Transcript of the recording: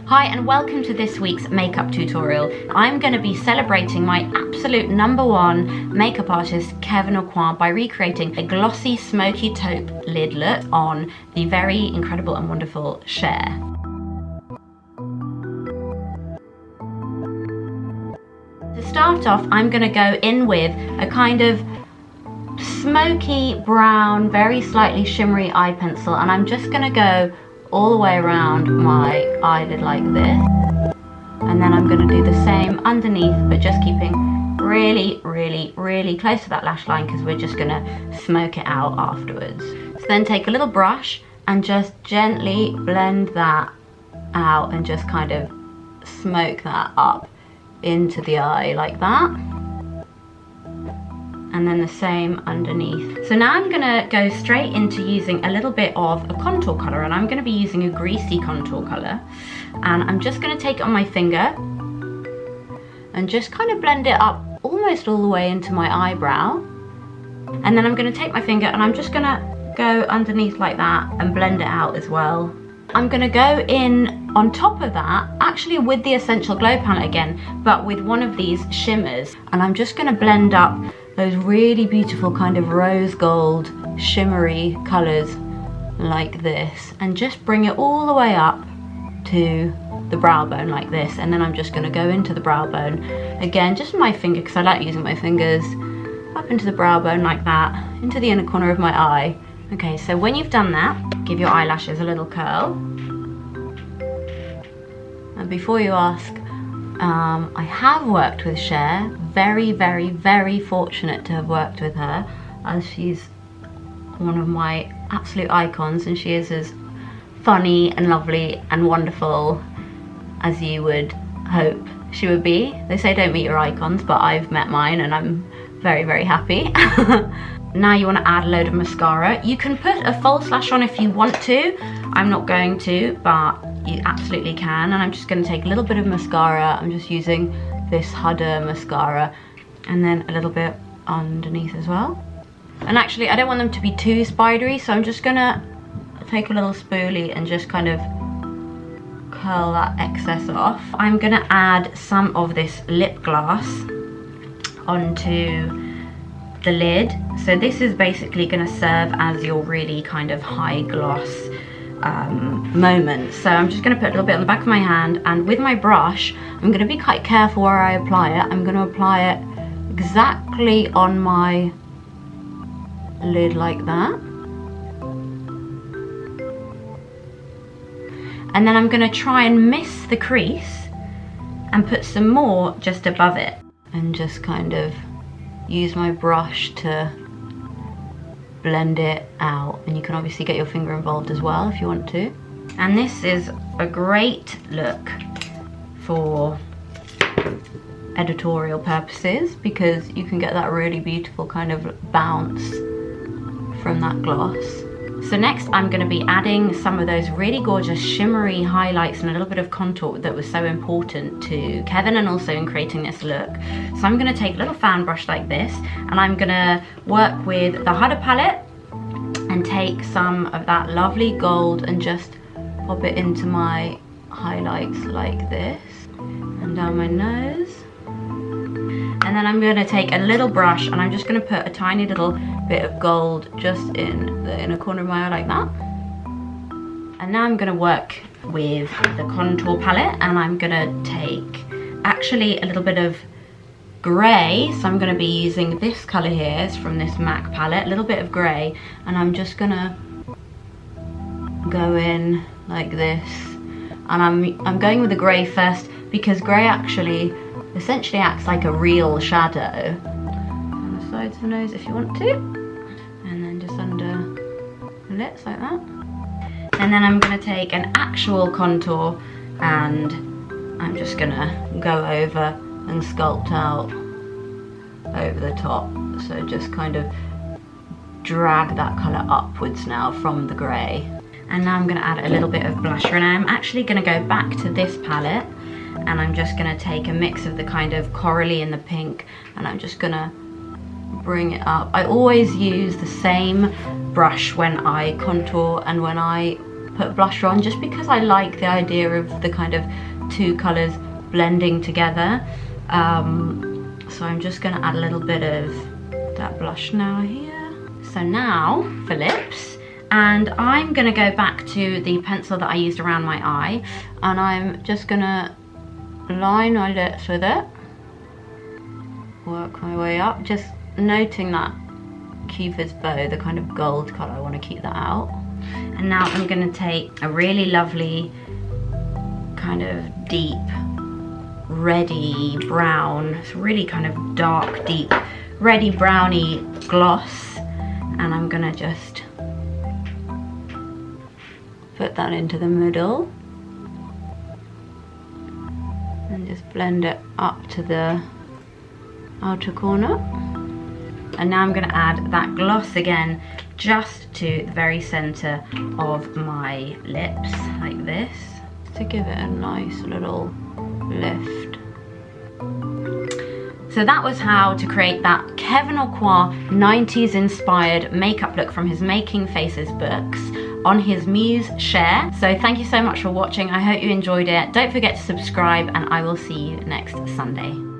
Hi and welcome to this week's makeup tutorial. I'm going to be celebrating my absolute #1 makeup artist Kevin Aucoin by recreating a glossy smoky taupe lid look on the very incredible and wonderful Cher. To start off, I'm going to go in with a kind of smoky brown, very slightly shimmery eye pencil, and I'm just going to go all the way around my eyelid like this, and then I'm going to do the same underneath, but just keeping really close to that lash line because we're just going to smoke it out afterwards. So then take a little brush and just gently blend that out and just kind of smoke that up into the eye like that, and then the same underneath. So now I'm gonna go straight into using a little bit of a contour color, and I'm gonna be using a greasy contour color, and I'm just gonna take it on my finger and just kind of blend it up almost all the way into my eyebrow, and then I'm gonna take my finger and I'm just gonna go underneath like that and blend it out as well. I'm gonna go in on top of that, actually with the Essential Glow palette again, but with one of these shimmers, and I'm just gonna blend up those really beautiful kind of rose gold shimmery colors like this, and just bring it all the way up to the brow bone like this. And then I'm just going to go into the brow bone again, just with my finger because I like using my fingers, up into the brow bone like that, into the inner corner of my eye. Okay, so when you've done that, give your eyelashes a little curl. And before you ask, I have worked with Cher, very fortunate to have worked with her, as she's one of my absolute icons, and she is as funny and lovely and wonderful as you would hope she would be. They say don't meet your icons, but I've met mine and I'm very happy. Now you want to add a load of mascara. You can put a false lash on if you want to. I'm not going to, but you absolutely can. And I'm just going to take a little bit of mascara. I'm just using this Huda mascara, and then a little bit underneath as well. And actually I don't want them to be too spidery, so I'm just gonna take a little spoolie and just kind of curl that excess off. I'm gonna add some of this lip gloss onto the lid. So this is basically gonna serve as your really kind of high gloss moment. So I'm just going to put a little bit on the back of my hand, and with my brush I'm going to be quite careful where I apply it. I'm going to apply it exactly on my lid like that, and then I'm going to try and miss the crease and put some more just above it, and just kind of use my brush to blend it out. And you can obviously get your finger involved as well if you want to. And this is a great look for editorial purposes because you can get that really beautiful kind of bounce from that gloss. So next I'm going to be adding some of those really gorgeous shimmery highlights and a little bit of contour that was so important to Kevin and also in creating this look. So I'm going to take a little fan brush like this, and I'm going to work with the Huda palette and take some of that lovely gold and just pop it into my highlights like this and down my nose. And then I'm going to take a little brush and I'm just going to put a tiny little bit of gold just in the inner corner of my eye like that. And now I'm going to work with the contour palette, and I'm going to take actually a little bit of grey. So I'm going to be using this colour here, it's from this MAC palette, a little bit of grey, and I'm just going to go in like this. And I'm going with the grey first because grey actually essentially acts like a real shadow on the sides of the nose if you want to, and then just under the lips like that. And then I'm going to take an actual contour and I'm just going to go over and sculpt out over the top. So just kind of drag that colour upwards now from the grey. And now I'm going to add a little bit of blusher, and I'm actually going to go back to this palette and I'm just going to take a mix of the kind of corally and the pink, and I'm just going to bring it up. I always use the same brush when I contour and when I put blusher on, just because I like the idea of the kind of two colours blending together. So I'm just going to add a little bit of that blush now here. So now for lips, and I'm going to go back to the pencil that I used around my eye, and I'm just going to line my lips with it, work my way up, just noting that Cupid's bow, the kind of gold colour, I want to keep that out. And now I'm going to take a really lovely kind of deep reddy brown, it's really kind of dark, deep, reddy browny gloss, and I'm gonna just put that into the middle and just blend it up to the outer corner. And now I'm gonna add that gloss again, just to the very center of my lips, like this, to give it a nice little lift. So that was how to create that Kevin Aucoin 90s inspired makeup look from his Making Faces books on his muse Cher. So thank you so much for watching. I hope you enjoyed it. Don't forget to subscribe, and I will see you next Sunday.